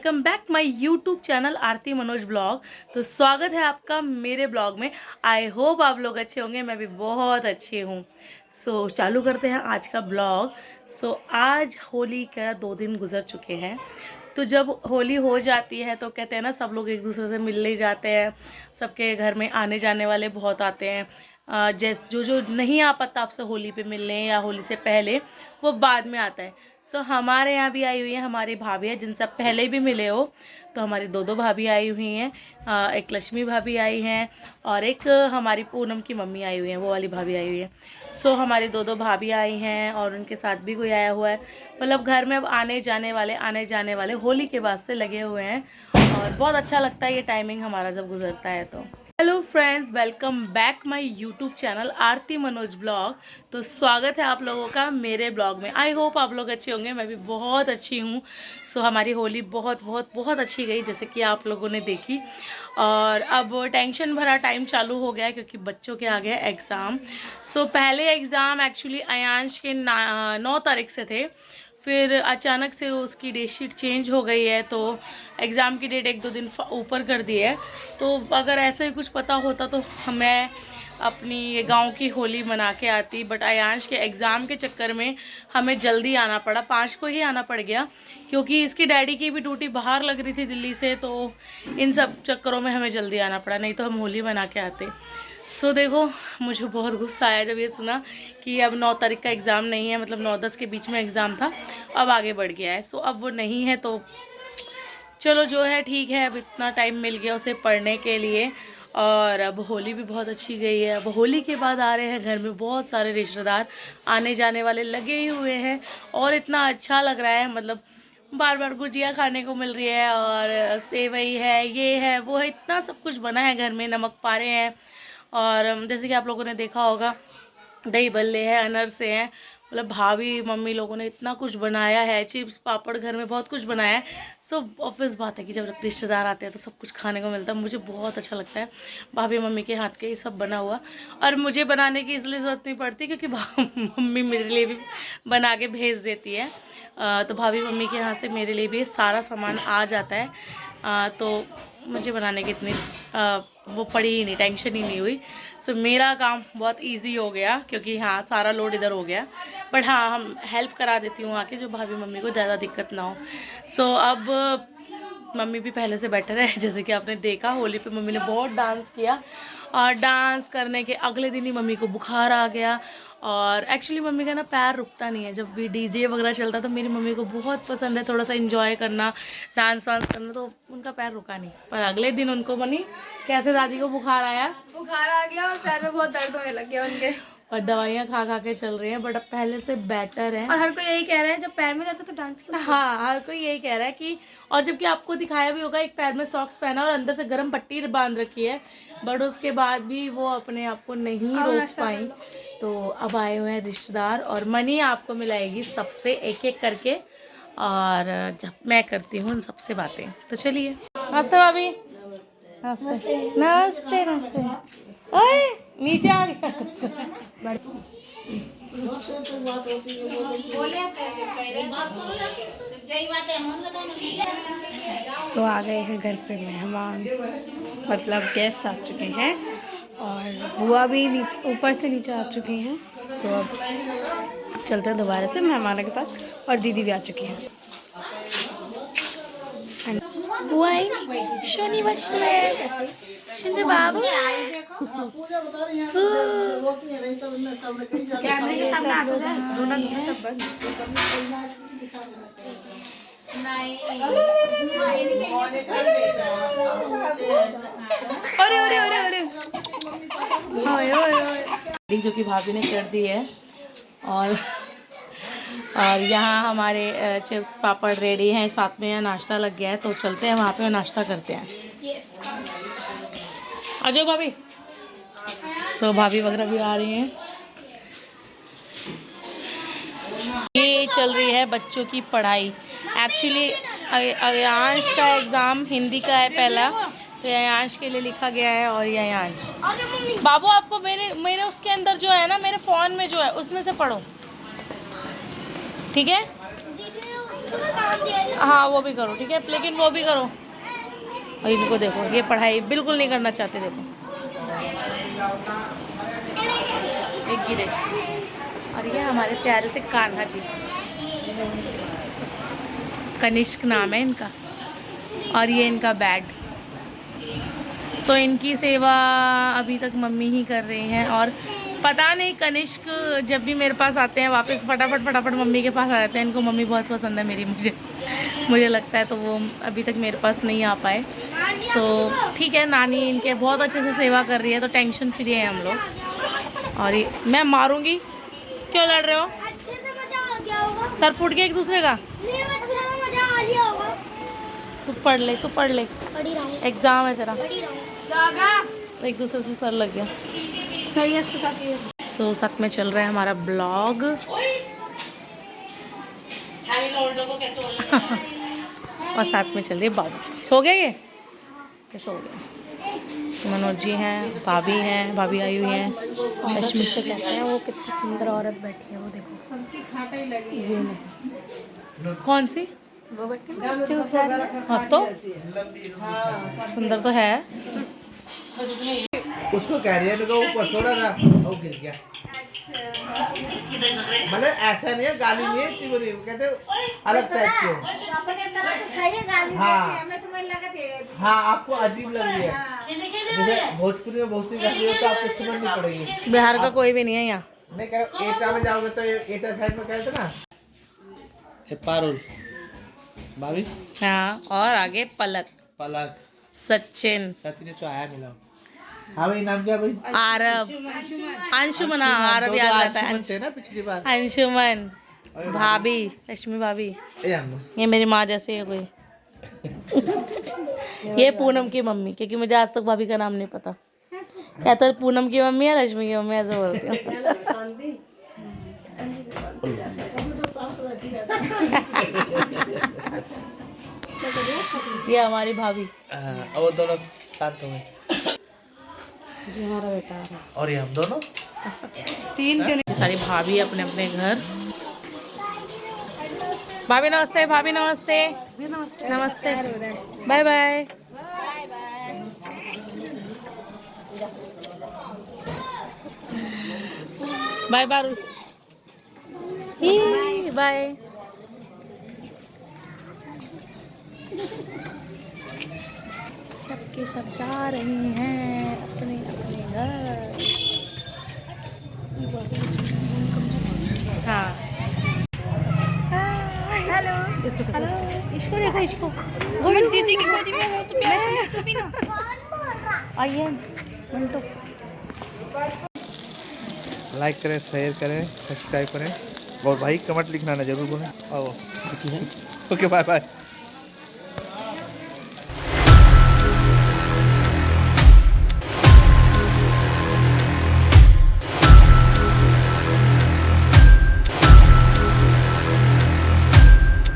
Welcome back my YouTube channel Aarti Manoj blog. तो स्वागत है आपका मेरे ब्लॉग में। आई होप आप लोग अच्छे होंगे, मैं भी बहुत अच्छी हूँ। सो चालू करते हैं आज का ब्लॉग। आज होली का 2 दिन गुजर चुके हैं। तो जब होली हो जाती है तो कहते हैं ना, सब लोग एक दूसरे से मिलने जाते हैं। सबके घर में आने जाने वाले बहुत आते हैं। जैसे जो नहीं आ पाता आपसे होली पे मिलने या होली से पहले, वो बाद में आता है। हमारे यहाँ भी आई हुई है हमारी भाभी है, जिनसे आप पहले भी मिले हो। तो हमारी दो भाभी आई हुई हैं। एक लक्ष्मी भाभी आई हैं और एक हमारी पूनम की मम्मी आई हुई हैं, वो वाली भाभी आई हुई है। हमारी दो भाभी आई हैं और उनके साथ भी कोई आया हुआ है। मतलब घर में अब आने जाने वाले होली के बाद से लगे हुए हैं और बहुत अच्छा लगता है ये टाइमिंग हमारा जब गुजरता है। तो hello friends, welcome back my YouTube channel Aarti Manoj blog. तो स्वागत है आप लोगों का मेरे ब्लॉग में। आई होप आप लोग अच्छे होंगे, मैं भी बहुत अच्छी हूँ। हमारी होली बहुत बहुत बहुत अच्छी गई, जैसे कि आप लोगों ने देखी। और अब टेंशन भरा टाइम चालू हो गया क्योंकि बच्चों के आ गए एग्ज़ाम। पहले एग्ज़ाम एक्चुअली अयांश के 9 तारीख से थे, फिर अचानक से उसकी डेट शीट चेंज हो गई है, तो एग्ज़ाम की डेट 1-2 दिन ऊपर कर दी है। तो अगर ऐसे ही कुछ पता होता तो मैं अपनी गांव की होली मना के आती, बट अयांश के एग्ज़ाम के चक्कर में हमें जल्दी आना पड़ा। 5 को ही आना पड़ गया क्योंकि इसकी डैडी की भी ड्यूटी बाहर लग रही थी दिल्ली से, तो इन सब चक्करों में हमें जल्दी आना पड़ा, नहीं तो हम होली मना के आते। देखो, मुझे बहुत गुस्सा आया जब ये सुना कि अब 9 तारीख का एग्ज़ाम नहीं है, मतलब 9-10 के बीच में एग्ज़ाम था, अब आगे बढ़ गया है। अब वो नहीं है तो चलो जो है ठीक है, अब इतना टाइम मिल गया उसे पढ़ने के लिए। और अब होली भी बहुत अच्छी गई है। अब होली के बाद आ रहे हैं घर में बहुत सारे रिश्तेदार, आने जाने वाले लगे ही हुए हैं और इतना अच्छा लग रहा है। मतलब बार बार गुजिया खाने को मिल रही है और सेवई है, ये है वो है, इतना सब कुछ बना है घर में। नमक पारे हैं और जैसे कि आप लोगों ने देखा होगा, दही बल्ले हैं, अनरसे हैं। मतलब भाभी मम्मी लोगों ने इतना कुछ बनाया है, चिप्स पापड़, घर में बहुत कुछ बनाया है। ऑब्वियस बात है कि जब रिश्तेदार आते हैं तो सब कुछ खाने को मिलता है। मुझे बहुत अच्छा लगता है भाभी मम्मी के हाथ के ये सब बना हुआ। और मुझे बनाने की इसलिए ज़रूरत नहीं पड़ती क्योंकि मम्मी मेरे लिए भी बना के भेज देती है। तो भाभी मम्मी के यहाँ से मेरे लिए भी सारा सामान आ जाता है। तो मुझे बनाने की इतनी वो पड़ी ही नहीं, टेंशन ही नहीं हुई। मेरा काम बहुत इजी हो गया क्योंकि हाँ, सारा लोड इधर हो गया। बट हाँ, हम हेल्प करा देती हूँ आके, जो भाभी मम्मी को ज़्यादा दिक्कत ना हो। अब मम्मी भी पहले से बेटर है। जैसे कि आपने देखा, होली पे मम्मी ने बहुत डांस किया और डांस करने के अगले दिन ही मम्मी को बुखार आ गया। और एक्चुअली मम्मी का ना पैर रुकता नहीं है, जब भी डीजे वगैरह चलता तो मेरी मम्मी को बहुत पसंद है थोड़ा सा एंजॉय करना, डांस वांस करना, तो उनका पैर रुका नहीं। पर अगले दिन उनको मनी कैसे दादी को बुखार आ गया और पैर में बहुत दर्द होने लग गया उनके, और दवाइयाँ खा खा के चल रही हैं। बट अब पहले से बेटर है। और हर कोई यही कह रहा है जब पैर में दर्द है तो डांस क्यों? हाँ, हर कोई यही कह रहा है कि, और जबकि आपको दिखाया भी होगा, एक पैर में सॉक्स पहना और अंदर से गर्म पट्टी बांध रखी है, बट उसके बाद भी वो अपने आप को नहीं रोक पाई। तो अब आए हुए हैं रिश्तेदार और मनी आपको मिलाएगी सबसे एक एक करके, और जब मैं करती हूँ उन सबसे बातें। तो चलिए। नमस्ते भाभी। नमस्ते नमस्ते नमस्ते। ओए नीचे आ गया। आ गए हैं घर पे मेहमान, मतलब गेस्ट आ चुके हैं और बुआ भी नीचे ऊपर से नीचे आ चुकी हैं। अब चलते हैं दोबारा से मेहमानों के पास, और दीदी भी आ चुकी हैं। बुआ है शनि बसले शिंदे बाबू अरे अरे अरे अरे जो कि भाभी ने कर दी है। और यहाँ हमारे चिप्स पापड़ रेडी हैं, साथ में यहाँ नाश्ता लग गया है। तो चलते हैं वहाँ पे नाश्ता करते हैं। आ जाओ भाभी। भाभी वगैरह भी आ रही हैं। ये चल रही है बच्चों की पढ़ाई। एक्चुअली अयांश का एग्ज़ाम हिंदी का है पहला, तो अयांश के लिए लिखा गया है। और ये अयांश, बाबू आपको मेरे उसके अंदर जो है ना, मेरे फ़ोन में जो है उसमें से पढ़ो, ठीक है? हाँ वो भी करो, ठीक है, लेकिन वो भी करो। और इनको देखो, ये पढ़ाई बिल्कुल नहीं करना चाहते, देखो एक गिरे। और ये हमारे प्यारे से कान्हा जी, कनिष्क नाम है इनका, और ये इनका बैग। सो इनकी सेवा अभी तक मम्मी ही कर रही हैं। और पता नहीं कनिष्क जब भी मेरे पास आते हैं वापस फटाफट मम्मी के पास आ जाते हैं। इनको मम्मी बहुत पसंद है मेरी, मुझे लगता है, तो वो अभी तक मेरे पास नहीं आ पाए। सो ठीक है, नानी इनके बहुत अच्छे से सेवा कर रही है, तो टेंशन फ्री है हम लोग। और ये मैं मारूंगी, क्यों लड़ रहे हो? सर फूट गया एक दूसरे का। तू पढ़ ले, एग्जाम है तेरा, तो एक दूसरे से सर लग गया। सही है, इसके साथ ये सो साथ में चल रहा है हमारा ब्लॉग। और साथ में चल रही है बाबू। सो गए ये सो गए। मनोज जी हैं, भाभी आई हुई हैं। रश्मि से कहते हैं, वो कितनी सुंदर औरत बैठी है, वो देखो। ये नहीं, कौन सी वो बैठे हाँ, तो सुंदर तो है। उसको कह रही है तो वो पसोड़ा था, वो गिर गया। मतलब ऐसा नहीं है, गाली नहीं है इतनी बुरी, वो कहते अलग टाइप के। हाँ आपको अजीब लग रही है, जैसे भोजपुरी में बहुत सी गाली हो तो आपको समझ नहीं पड़ेगी। बिहार का कोई भी नहीं है यहाँ। नहीं कह रहा, एटा में जाओगे तो एटा साइड में कहते ना पारुल भाभी। हाँ, और आगे पलक सचिन तो आया मिला। हाँ भाई, नाम क्या भाई? आरब, अंशुमन, आरब याद रहता है। थे ना पिछली बार। अंशुमन, भाभी, रश्मि भाभी, ये मेरी माँ जैसे है कोई। ये पूनम की मम्मी, क्योंकि मुझे आज तक भाभी का नाम नहीं पता, या तो पूनम की मम्मी है, रश्मि की मम्मी, ऐसे बोलती हूँ। ये हमारी भाभी, और दोनों साथ में, ये हमारा बेटा है। और ये हम दोनों 3 क्यों नहीं, सारी भाभी अपने अपने घर। भाभी नमस्ते, भाभी नमस्ते, नमस्ते, बाय बाय। बाय बारू, बाय। सबके सब जा रही हैं अपने अपने घर। हाँ, हेलो इसको देखो, इसको मैं दीदी की गोदी में हूँ, तो प्यार से तो भी ना। आइए मिंटू। लाइक करें, शेयर करें, सब्सक्राइब करें, और भाई कमेंट लिखना ना जरूर बोलें। Okay bye bye.